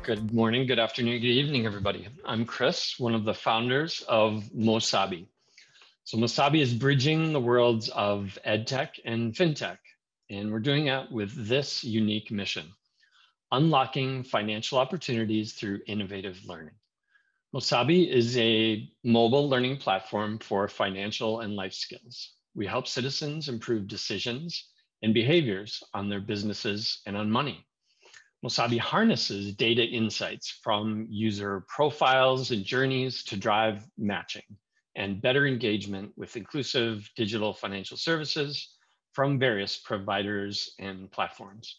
Good morning, good afternoon, good evening, everybody. I'm Chris, one of the founders of Mosabi. So Mosabi is bridging the worlds of EdTech and FinTech, and we're doing it with this unique mission, unlocking financial opportunities through innovative learning. Mosabi is a mobile learning platform for financial and life skills. We help citizens improve decisions and behaviors on their businesses and on money. Mosabi harnesses data insights from user profiles and journeys to drive matching and better engagement with inclusive digital financial services from various providers and platforms.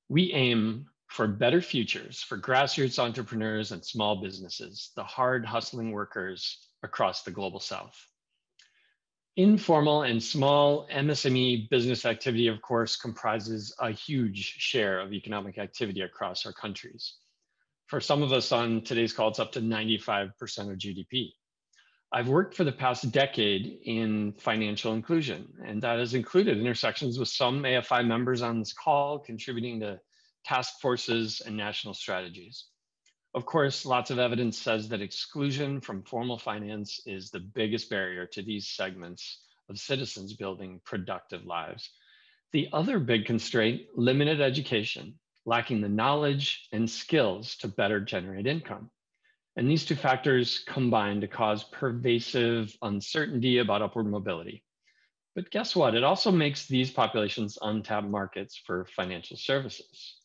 We aim for better futures for grassroots entrepreneurs and small businesses, the hard hustling workers across the global South. Informal and small MSME business activity, of course, comprises a huge share of economic activity across our countries. For some of us on today's call, it's up to 95% of GDP. I've worked for the past decade in financial inclusion, and that has included intersections with some AFI members on this call, contributing to task forces and national strategies. Of course, lots of evidence says that exclusion from formal finance is the biggest barrier to these segments of citizens building productive lives. The other big constraint, limited education, lacking the knowledge and skills to better generate income. And these two factors combine to cause pervasive uncertainty about upward mobility. But guess what? It also makes these populations untapped markets for financial services.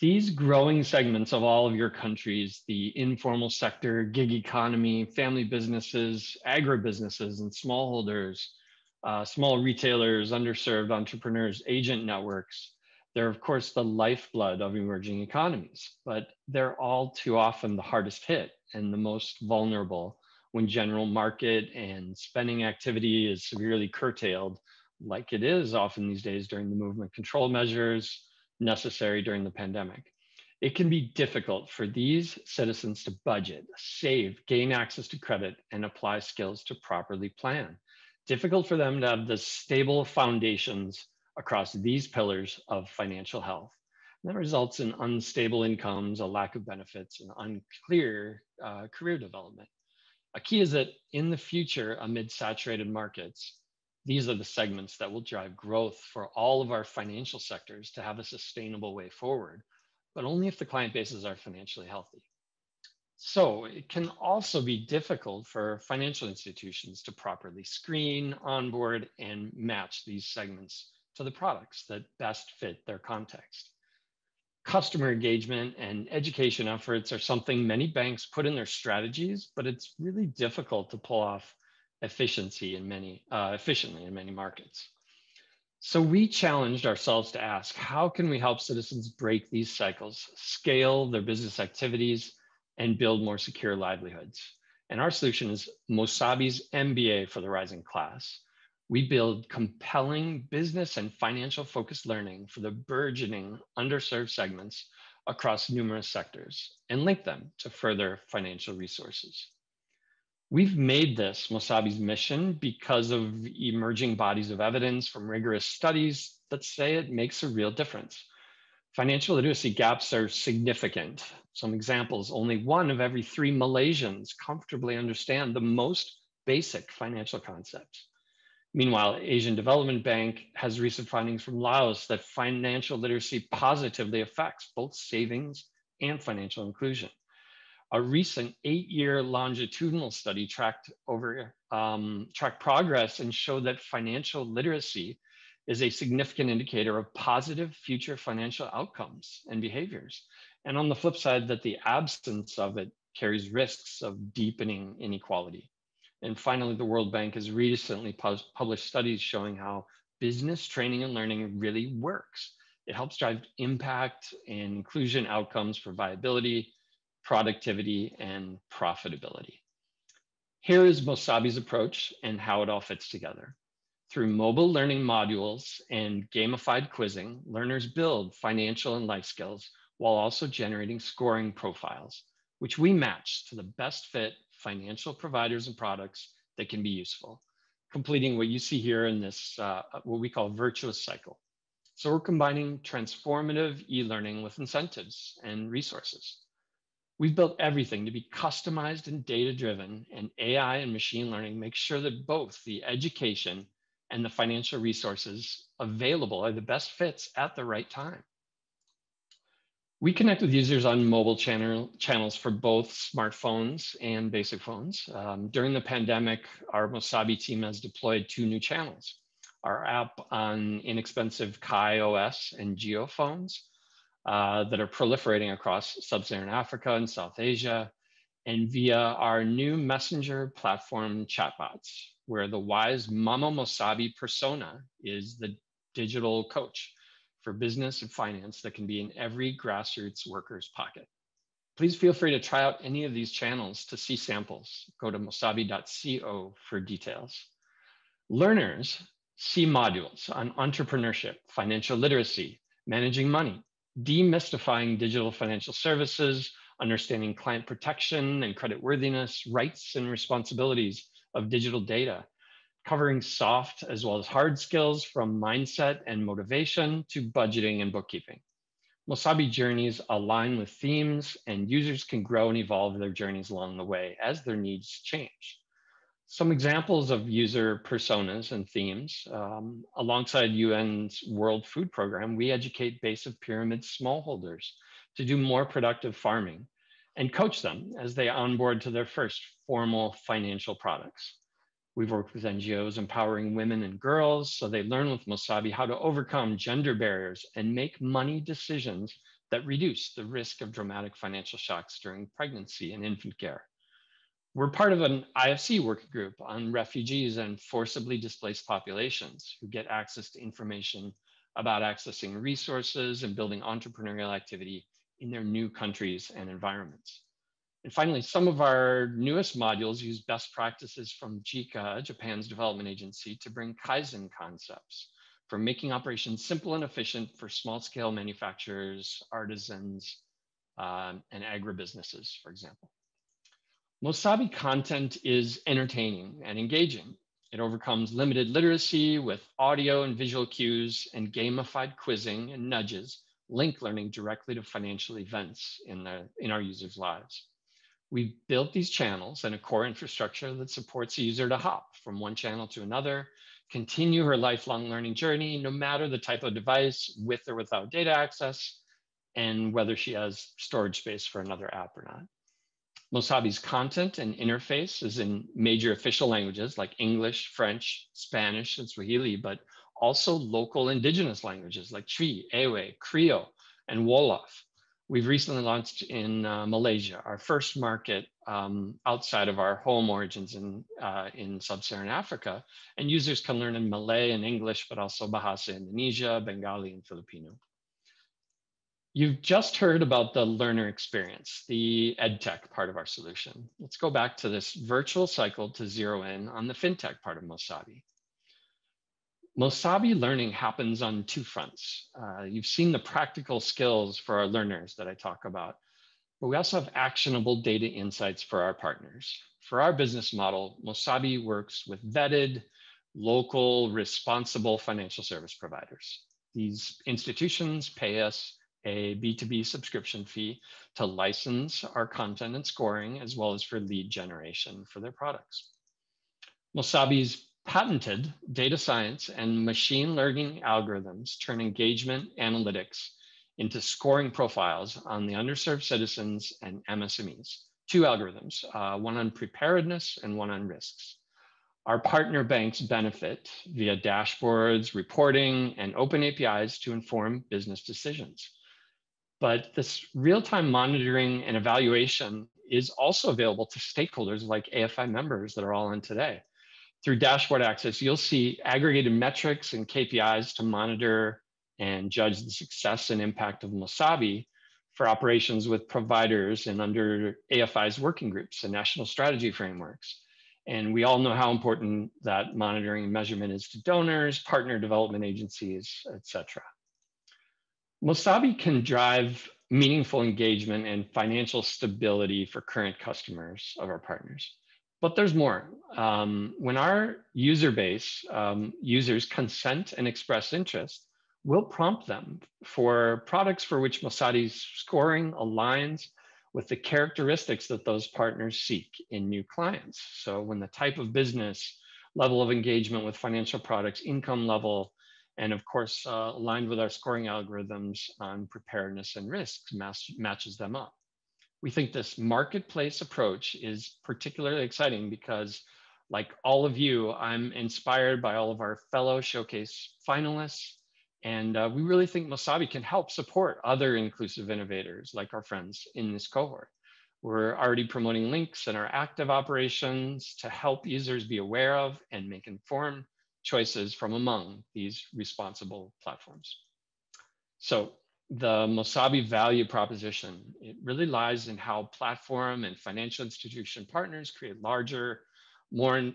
These growing segments of all of your countries, the informal sector, gig economy, family businesses, agribusinesses, and smallholders, small retailers, underserved entrepreneurs, agent networks, they're of course the lifeblood of emerging economies, but they're all too often the hardest hit and the most vulnerable when general market and spending activity is severely curtailed, like it is often these days during the movement control measures necessary during the pandemic. It can be difficult for these citizens to budget, save, gain access to credit, and apply skills to properly plan. Difficult for them to have the stable foundations across these pillars of financial health. And that results in unstable incomes, a lack of benefits, and unclear career development. A key is that in the future, amid saturated markets, these are the segments that will drive growth for all of our financial sectors to have a sustainable way forward, but only if the client bases are financially healthy. So it can also be difficult for financial institutions to properly screen, onboard, and match these segments to the products that best fit their context. Customer engagement and education efforts are something many banks put in their strategies, but it's really difficult to pull off efficiently in many markets. So we challenged ourselves to ask, how can we help citizens break these cycles, scale their business activities, and build more secure livelihoods? And our solution is Mosabi's MBA for the rising class. We build compelling business and financial focused learning for the burgeoning underserved segments across numerous sectors and link them to further financial resources. We've made this Mosabi's mission because of emerging bodies of evidence from rigorous studies that say it makes a real difference. Financial literacy gaps are significant. Some examples, only 1 of every 3 Malaysians comfortably understand the most basic financial concepts. Meanwhile, Asian Development Bank has recent findings from Laos that financial literacy positively affects both savings and financial inclusion. A recent 8-year longitudinal study tracked progress and showed that financial literacy is a significant indicator of positive future financial outcomes and behaviors. And on the flip side, that the absence of it carries risks of deepening inequality. And finally, the World Bank has recently published studies showing how business training and learning really works. It helps drive impact and inclusion outcomes for viability, productivity, and profitability. Here is Mosabi's approach and how it all fits together. Through mobile learning modules and gamified quizzing, learners build financial and life skills while also generating scoring profiles, which we match to the best fit financial providers and products that can be useful, completing what you see here in this, what we call virtuous cycle. So we're combining transformative e-learning with incentives and resources. We've built everything to be customized and data-driven, and AI and machine learning make sure that both the education and the financial resources available are the best fits at the right time. We connect with users on mobile channels for both smartphones and basic phones. During the pandemic, our Mosabi team has deployed 2 new channels: our app on inexpensive Kai OS and Geo phones that are proliferating across Sub-Saharan Africa and South Asia, and via our new messenger platform chatbots, where the wise Mama Mosabi persona is the digital coach for business and finance that can be in every grassroots worker's pocket. Please feel free to try out any of these channels to see samples. Go to mosabi.co for details. Learners see modules on entrepreneurship, financial literacy, managing money, demystifying digital financial services, understanding client protection and creditworthiness, rights and responsibilities of digital data, covering soft as well as hard skills from mindset and motivation to budgeting and bookkeeping. Mosabi journeys align with themes, and users can grow and evolve their journeys along the way as their needs change. Some examples of user personas and themes, alongside UN's World Food Program, we educate base of pyramid smallholders to do more productive farming and coach them as they onboard to their first formal financial products. We've worked with NGOs empowering women and girls so they learn with Mosabi how to overcome gender barriers and make money decisions that reduce the risk of dramatic financial shocks during pregnancy and infant care. We're part of an IFC working group on refugees and forcibly displaced populations who get access to information about accessing resources and building entrepreneurial activity in their new countries and environments. And finally, some of our newest modules use best practices from JICA, Japan's development agency, to bring Kaizen concepts for making operations simple and efficient for small-scale manufacturers, artisans, and agribusinesses, for example. Mosabi content is entertaining and engaging. It overcomes limited literacy with audio and visual cues and gamified quizzing and nudges, link learning directly to financial events in our users' lives. We've built these channels and a core infrastructure that supports a user to hop from one channel to another, continue her lifelong learning journey, no matter the type of device, with or without data access, and whether she has storage space for another app or not. Mosabi's content and interface is in major official languages like English, French, Spanish, and Swahili, but also local indigenous languages like Twi, Ewe, Creole, and Wolof. We've recently launched in Malaysia, our first market outside of our home origins in Sub-Saharan Africa, and users can learn in Malay and English, but also Bahasa Indonesia, Bengali, and Filipino. You've just heard about the learner experience, the EdTech part of our solution. Let's go back to this virtual cycle to zero in on the FinTech part of Mosabi. Mosabi learning happens on 2 fronts. You've seen the practical skills for our learners that I talk about, but we also have actionable data insights for our partners. For our business model, Mosabi works with vetted, local, responsible financial service providers. These institutions pay us a B2B subscription fee to license our content and scoring, as well as for lead generation for their products. Mosabi's patented data science and machine learning algorithms turn engagement analytics into scoring profiles on the underserved citizens and MSMEs. 2 algorithms, one on preparedness and one on risks. Our partner banks benefit via dashboards, reporting, and open APIs to inform business decisions. But this real-time monitoring and evaluation is also available to stakeholders like AFI members that are all in today. Through dashboard access, you'll see aggregated metrics and KPIs to monitor and judge the success and impact of Mosabi for operations with providers and under AFI's working groups and national strategy frameworks. And we all know how important that monitoring and measurement is to donors, partner development agencies, et cetera. Mosabi can drive meaningful engagement and financial stability for current customers of our partners. But there's more. When our user base, users consent and express interest, we'll prompt them for products for which Mosabi's scoring aligns with the characteristics that those partners seek in new clients. So when the type of business, level of engagement with financial products, income level, and of course, aligned with our scoring algorithms on preparedness and risks matches them up. We think this marketplace approach is particularly exciting because, like all of you, I'm inspired by all of our fellow showcase finalists. And we really think Mosabi can help support other inclusive innovators like our friends in this cohort. We're already promoting links in our active operations to help users be aware of and make informed choices from among these responsible platforms. So the Mosabi value proposition, it really lies in how platform and financial institution partners create larger, more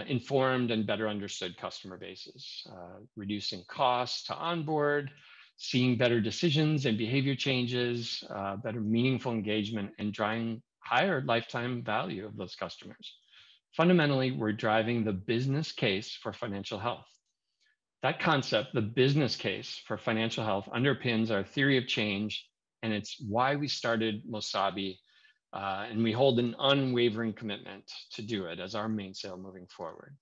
informed and better understood customer bases, reducing costs to onboard, seeing better decisions and behavior changes, better meaningful engagement, and driving higher lifetime value of those customers. Fundamentally, we're driving the business case for financial health. That concept, the business case for financial health, underpins our theory of change, and it's why we started Mosabi, and we hold an unwavering commitment to do it as our mainsail moving forward.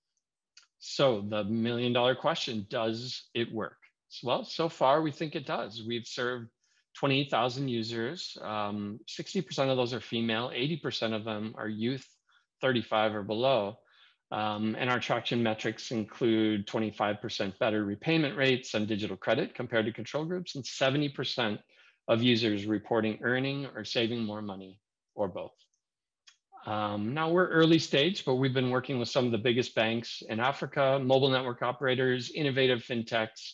So the million-dollar question, does it work? Well, so far we think it does. We've served 28,000 users. 60% of those are female, 80% of them are youth, 35 or below. And our traction metrics include 25% better repayment rates on digital credit compared to control groups, and 70% of users reporting earning or saving more money, or both. Now we're early stage, but we've been working with some of the biggest banks in Africa, mobile network operators, innovative fintechs,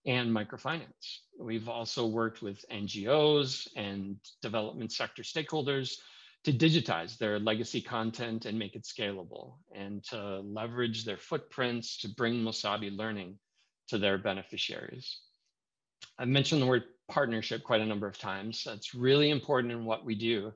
and microfinance. We've also worked with NGOs and development sector stakeholders to digitize their legacy content and make it scalable, and to leverage their footprints to bring Mosabi learning to their beneficiaries. I've mentioned the word partnership quite a number of times. That's really important in what we do,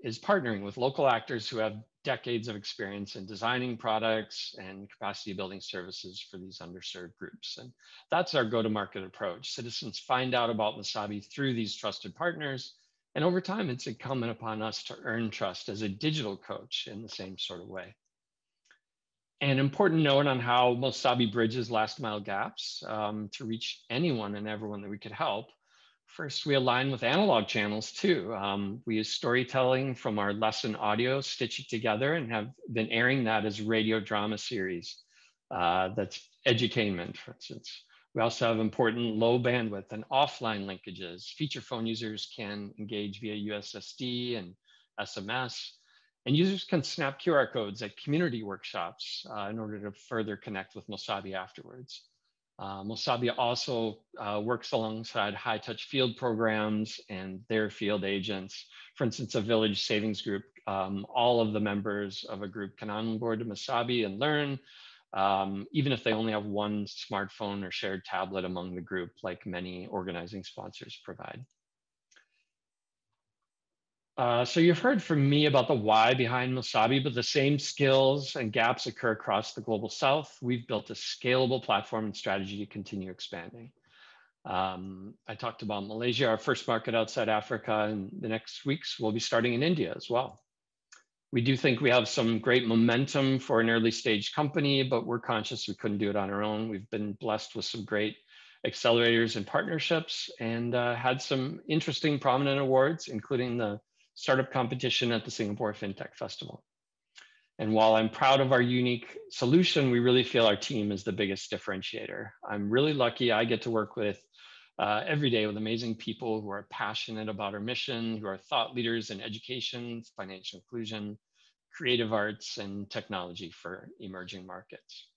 is partnering with local actors who have decades of experience in designing products and capacity building services for these underserved groups. And that's our go-to-market approach. Citizens find out about Mosabi through these trusted partners, and over time, it's incumbent upon us to earn trust as a digital coach in the same sort of way. An important note on how Mosabi bridges last mile gaps to reach anyone and everyone that we could help. First, we align with analog channels too. We use storytelling from our lesson audio, stitch it together, and have been airing that as radio drama series. That's edutainment, for instance. We also have important low bandwidth and offline linkages. Feature phone users can engage via USSD and SMS, and users can snap QR codes at community workshops in order to further connect with Mosabi afterwards. Mosabi also works alongside high-touch field programs and their field agents. For instance, a village savings group, all of the members of a group can onboard to Mosabi and learn, even if they only have one smartphone or shared tablet among the group, like many organizing sponsors provide. So you've heard from me about the why behind Mosabi, but the same skills and gaps occur across the global South. We've built a scalable platform and strategy to continue expanding. I talked about Malaysia, our first market outside Africa, and the next weeks we'll be starting in India as well. We do think we have some great momentum for an early stage company, but we're conscious we couldn't do it on our own. We've been blessed with some great accelerators and partnerships, and had some interesting prominent awards, including the startup competition at the Singapore FinTech Festival. And while I'm proud of our unique solution, we really feel our team is the biggest differentiator. I'm really lucky I get to work with every day with amazing people who are passionate about our mission, who are thought leaders in education, financial inclusion, creative arts, and technology for emerging markets.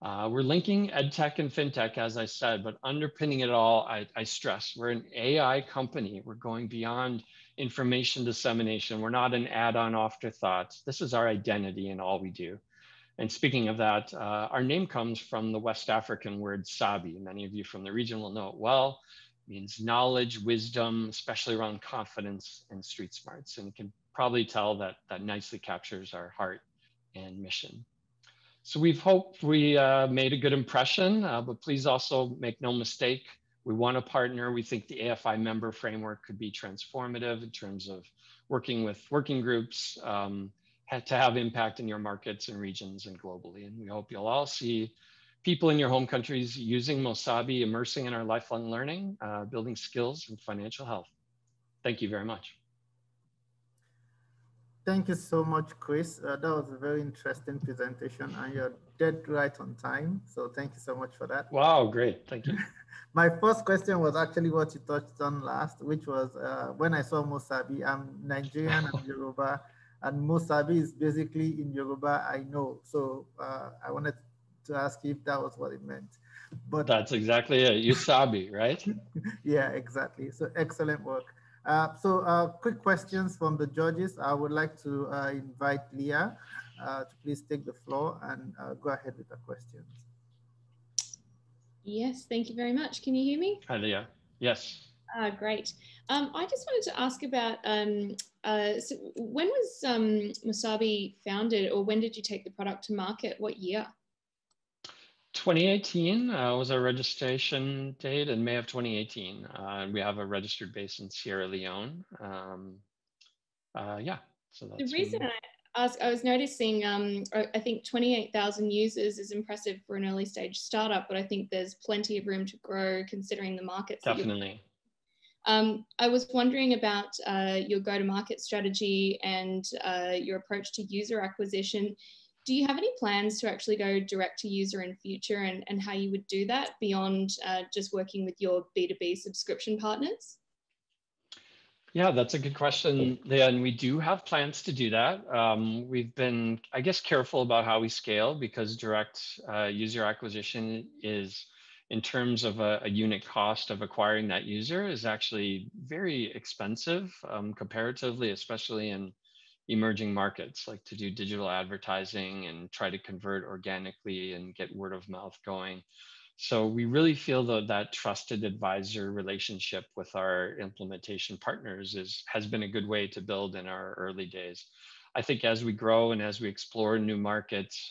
We're linking EdTech and FinTech, as I said, but underpinning it all, I stress, we're an AI company. We're going beyond information dissemination. We're not an add-on afterthought. This is our identity in all we do. And speaking of that, our name comes from the West African word sabi. Many of you from the region will know it well. It means knowledge, wisdom, especially around confidence and street smarts. And you can probably tell that that nicely captures our heart and mission. So we've hoped we made a good impression, but please also make no mistake, We want to partner. We think the AFI member framework could be transformative in terms of working with working groups to have impact in your markets and regions and globally. And we hope you'll all see people in your home countries using Mosabi, immersing in our lifelong learning, building skills and financial health. Thank you very much. Thank you so much, Chris. That was a very interesting presentation, and you're dead right on time. So thank you so much for that. Wow, great. Thank you. My first question was actually what you touched on last, which was when I saw Mosabi. I'm Nigerian, I'm Yoruba, and Mosabi is basically in Yoruba, I know. So I wanted to ask if that was what it meant. But that's exactly it. Usabi, right? Yeah, exactly. So excellent work. Quick questions from the judges. I would like to invite Leah to please take the floor and go ahead with the questions. Yes, thank you very much. Can you hear me? Hi, Leah. Yes. Great. I just wanted to ask about, so when was Mosabi founded, or when did you take the product to market? What year? 2018 was our registration date, in May of 2018. We have a registered base in Sierra Leone. Yeah, so that's the reason I asked, I was noticing, I think 28,000 users is impressive for an early stage startup, but I think there's plenty of room to grow considering the markets. Definitely. I was wondering about your go-to-market strategy and your approach to user acquisition. Do you have any plans to actually go direct to user in future, and how you would do that beyond just working with your B2B subscription partners? Yeah, that's a good question, Leah, and we do have plans to do that. We've been, I guess, careful about how we scale, because direct user acquisition is, in terms of a unit cost of acquiring that user, is actually very expensive comparatively, especially in emerging markets, like to do digital advertising and try to convert organically and get word of mouth going. So we really feel that trusted advisor relationship with our implementation partners has been a good way to build in our early days. I think as we grow and as we explore new markets,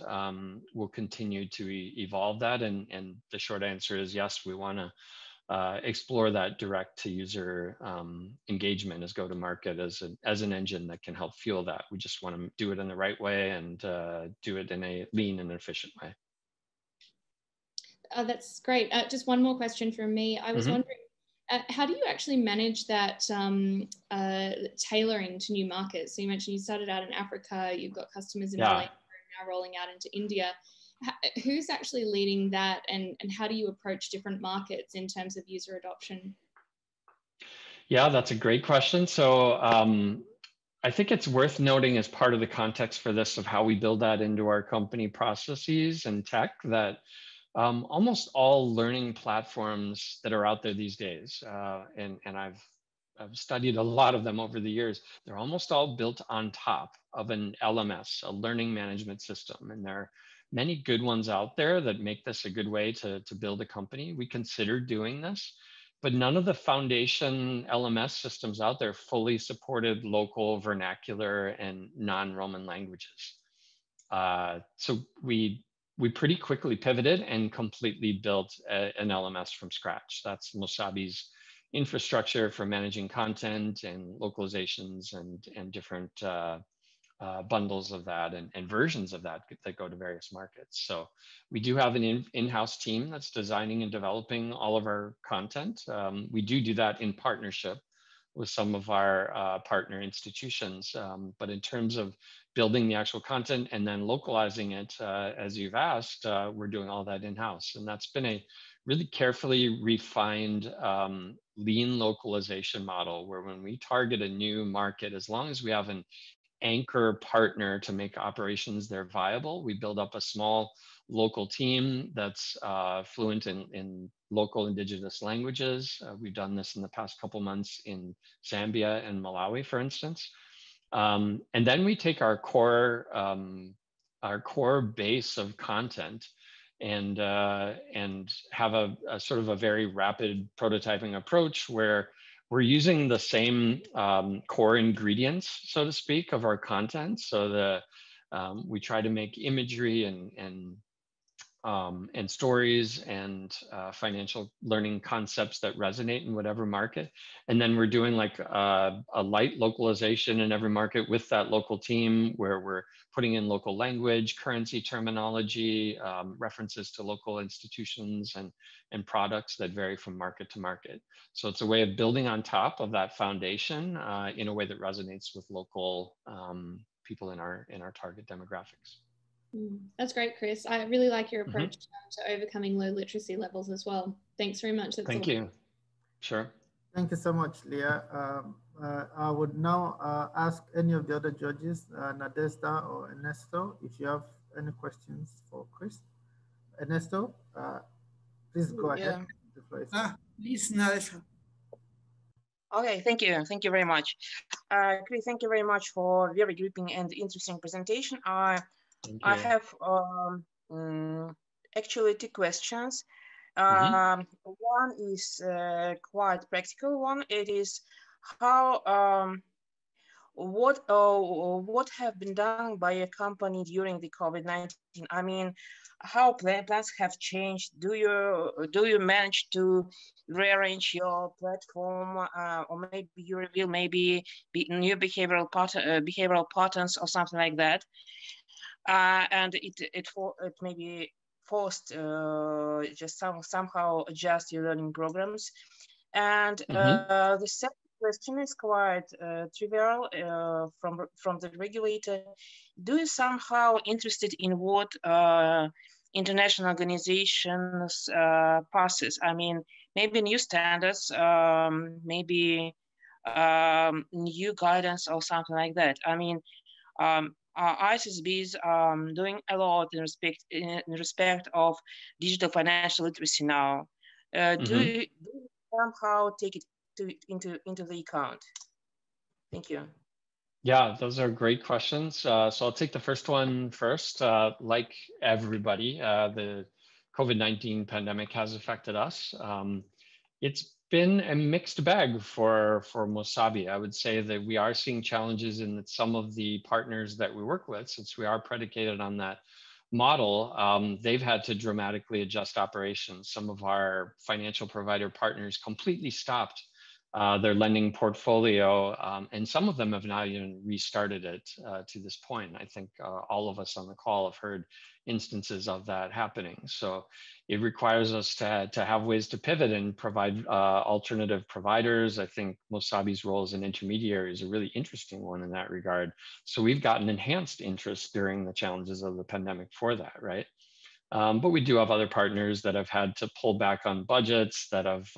we'll continue to evolve that. And the short answer is yes, we want to explore that direct to user engagement as go-to-market as an engine that can help fuel that. We just want to do it in the right way and do it in a lean and efficient way. That's great. Just one more question from me. I was wondering, how do you actually manage that tailoring to new markets? So you mentioned you started out in Africa, you've got customers in Malaysia, now rolling out into India. Who's actually leading that, and how do you approach different markets in terms of user adoption? Yeah, that's a great question. So I think it's worth noting, as part of the context for this, of how we build that into our company processes and tech, that almost all learning platforms that are out there these days, and I've studied a lot of them over the years, they're almost all built on top of an LMS, a learning management system. And there are many good ones out there that make this a good way to build a company. We considered doing this, but none of the foundation LMS systems out there fully supported local, vernacular, and non-Roman languages. So we pretty quickly pivoted and completely built an LMS from scratch. That's Mosabi's infrastructure for managing content and localizations and different bundles of that and versions of that go to various markets. So we do have an in-house team that's designing and developing all of our content. We do that in partnership with some of our partner institutions. But in terms of building the actual content and then localizing it, as you've asked, we're doing all that in-house. And that's been a really carefully refined lean localization model, where when we target a new market, as long as we have an anchor partner to make operations there viable, we build up a small local team that's fluent in local indigenous languages. We've done this in the past couple months in Zambia and Malawi, for instance. And then we take our core base of content and have a sort of a very rapid prototyping approach, where we're using the same core ingredients, so to speak, of our content. So we try to make imagery and and stories and financial learning concepts that resonate in whatever market. And then we're doing like a light localization in every market with that local team, where we're putting in local language, currency terminology, references to local institutions and products that vary from market to market. So it's a way of building on top of that foundation in a way that resonates with local people in our target demographics. That's great, Chris. I really like your approach to overcoming low literacy levels as well. Thanks very much. Thank you. Sure. Thank you so much, Leah. I would now ask any of the other judges, Nadezhda or Ernesto, if you have any questions for Chris. Ernesto, please go ahead. Please, Nadezhda. Okay, thank you. Thank you very much. Chris, thank you very much for very gripping and interesting presentation. I have actually two questions. One is quite practical one. It is how what have been done by a company during the COVID-19? I mean, how plans have changed? Do you manage to rearrange your platform, or maybe you reveal maybe new behavioral patterns or something like that? And it maybe forced just somehow adjust your learning programs. And the second question is quite trivial from the regulator. Do you somehow interested in what international organizations passes? I mean, maybe new standards, maybe new guidance or something like that. I mean, ISSB is doing a lot in respect of digital financial literacy now. Do you somehow take it into the account? Thank you. Yeah, those are great questions. So I'll take the first one first. Like everybody, the COVID-19 pandemic has affected us. It's been a mixed bag for Mosabi. I would say that we are seeing challenges in some of the partners that we work with, since we are predicated on that model. They've had to dramatically adjust operations. Some of our financial provider partners completely stopped their lending portfolio, and some of them have not even restarted it to this point. I think all of us on the call have heard instances of that happening. So it requires us to have ways to pivot and provide alternative providers. I think Mosabi's role as an intermediary is a really interesting one in that regard. So we've gotten enhanced interest during the challenges of the pandemic for that, right? But we do have other partners that have had to pull back on budgets, that have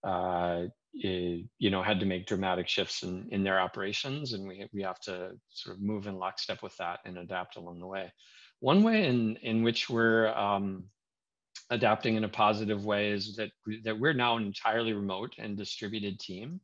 had to make dramatic shifts in their operations, and we have to sort of move in lockstep with that and adapt along the way. One way in which we're adapting in a positive way is that we're now an entirely remote and distributed team,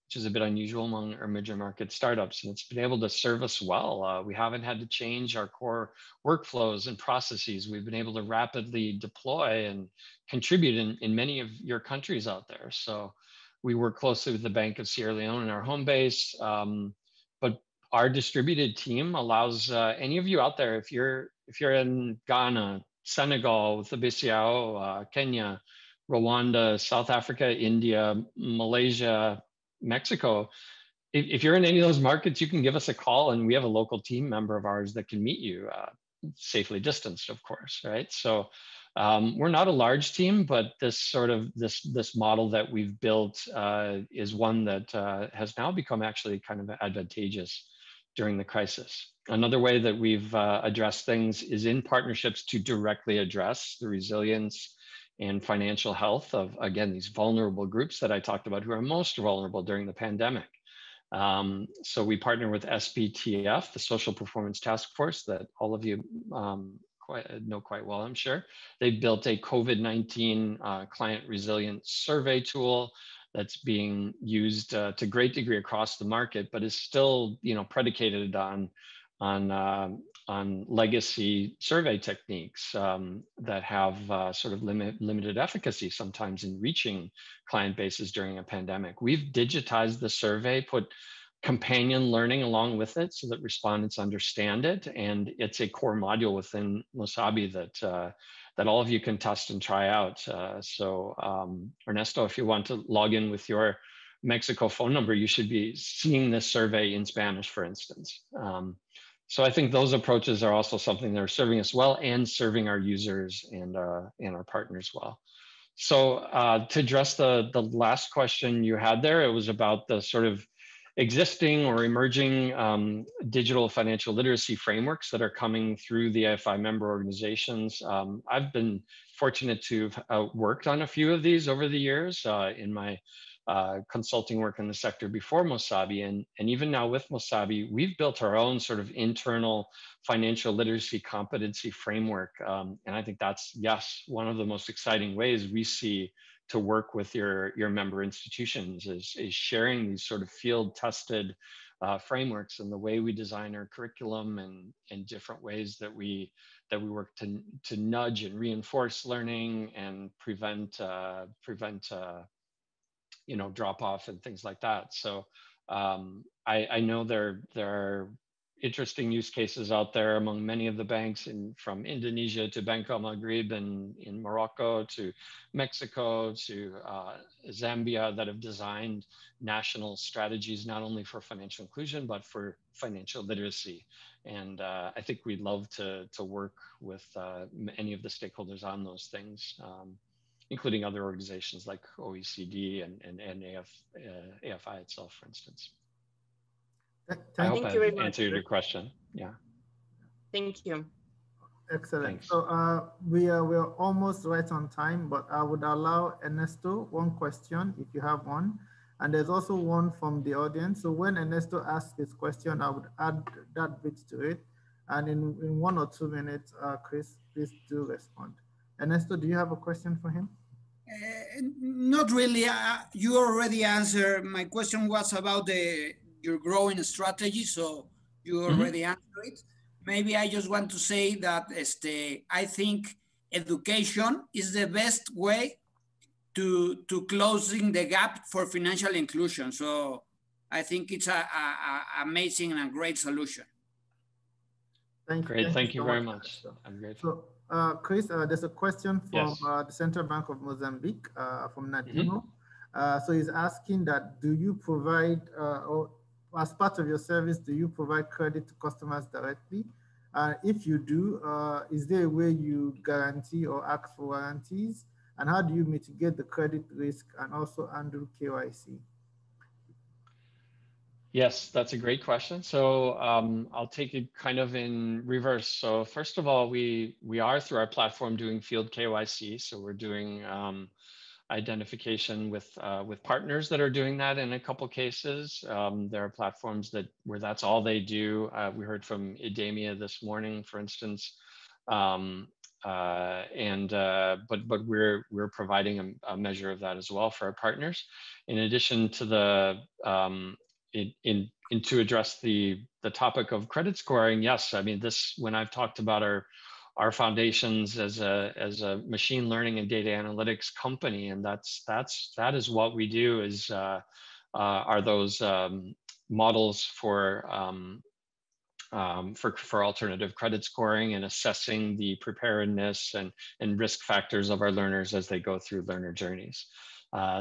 which is a bit unusual among our major market startups, and it's been able to serve us well. We haven't had to change our core workflows and processes. We've been able to rapidly deploy and contribute in many of your countries out there. So we work closely with the Bank of Sierra Leone in our home base, but our distributed team allows any of you out there, if you're in Ghana, Senegal, Bissau, Kenya, Rwanda, South Africa, India, Malaysia, Mexico, if you're in any of those markets, you can give us a call, and we have a local team member of ours that can meet you, safely distanced, of course, right? So we're not a large team, but this model that we've built is one that has now become actually kind of advantageous during the crisis. Another way that we've addressed things is in partnerships to directly address the resilience and financial health of, again, these vulnerable groups that I talked about, who are most vulnerable during the pandemic. So we partner with SPTF, the Social Performance Task Force, that all of you know quite well, I'm sure. They built a COVID-19 client resilience survey tool that's being used to great degree across the market, but is still, predicated on legacy survey techniques that have sort of limited efficacy sometimes in reaching client bases during a pandemic. We've digitized the survey, put companion learning along with it so that respondents understand it. And it's a core module within Mosabi that all of you can test and try out. Ernesto, if you want to log in with your Mexico phone number, you should be seeing this survey in Spanish, for instance. So I think those approaches are also something that are serving us well and serving our users and our partners well. So to address the last question you had there, it was about the sort of existing or emerging digital financial literacy frameworks that are coming through the AFI member organizations. I've been fortunate to have worked on a few of these over the years in my consulting work in the sector before Mosabi, and even now with Mosabi, we've built our own sort of internal financial literacy competency framework. And I think that's, yes, one of the most exciting ways we see to work with your member institutions is sharing these sort of field tested frameworks and the way we design our curriculum and different ways that we work to nudge and reinforce learning and prevent drop off and things like that. So I know there are interesting use cases out there among many of the banks, from Indonesia to Bank Al Maghrib and in Morocco to Mexico to Zambia, that have designed national strategies not only for financial inclusion but for financial literacy. And I think we'd love to work with any of the stakeholders on those things, including other organizations like OECD and AFI itself, for instance. I hope I've answered your question. Yeah. Thank you. Excellent. Thanks. So we're almost right on time, but I would allow Ernesto one question if you have one. And there's also one from the audience. So when Ernesto asks his question, I would add that bit to it. And in 1 or 2 minutes, Chris, please do respond. Ernesto, do you have a question for him? Not really. You already answered. My question was about your growing strategy, so you already answered it. Maybe I just want to say that I think education is the best way to closing the gap for financial inclusion. So I think it's an amazing and great solution. Thank you very much. I'm grateful. So, Chris, there's a question from the Central Bank of Mozambique, from Nadimo. So he's asking that, do you provide, or as part of your service, do you provide credit to customers directly? If you do, is there a way you guarantee or ask for guarantees? And how do you mitigate the credit risk and also undo KYC? Yes, that's a great question. So I'll take it kind of in reverse. So first of all, we are through our platform doing field KYC. So we're doing identification with partners that are doing that in a couple cases. There are platforms where that's all they do. We heard from Idemia this morning, for instance. But we're providing a measure of that as well for our partners. In addition to to address the topic of credit scoring, yes, I mean when I've talked about our foundations as a machine learning and data analytics company, and that is what we do are those models for alternative credit scoring and assessing the preparedness and risk factors of our learners as they go through learner journeys.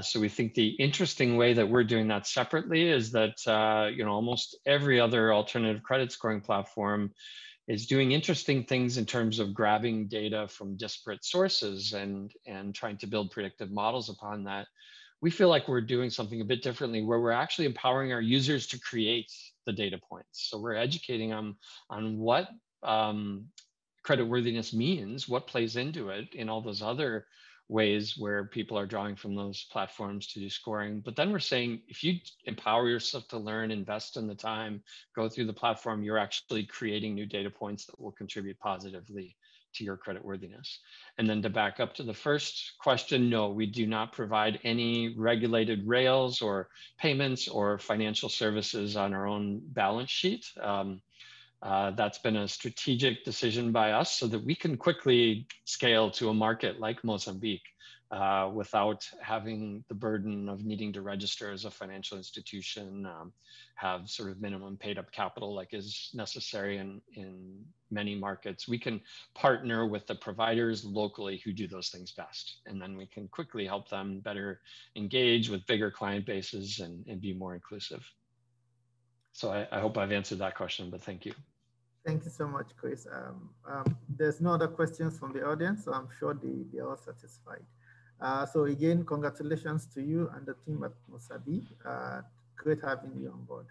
So we think the interesting way that we're doing that separately is that almost every other alternative credit scoring platform is doing interesting things in terms of grabbing data from disparate sources and trying to build predictive models upon that. We feel like we're doing something a bit differently, where we're actually empowering our users to create the data points. So we're educating them on what creditworthiness means, what plays into it in all those other ways where people are drawing from those platforms to do scoring. But then we're saying, if you empower yourself to learn, invest in the time, go through the platform, you're actually creating new data points that will contribute positively to your creditworthiness. And then to back up to the first question, no, we do not provide any regulated rails or payments or financial services on our own balance sheet. That's been a strategic decision by us so that we can quickly scale to a market like Mozambique, without having the burden of needing to register as a financial institution, have sort of minimum paid up capital like is necessary in many markets. We can partner with the providers locally who do those things best. And then we can quickly help them better engage with bigger client bases and be more inclusive. So I hope I've answered that question, but thank you. Thank you so much, Chris. There's no other questions from the audience, so I'm sure they're all satisfied. So again, congratulations to you and the team at Mosabi. Great having you on board.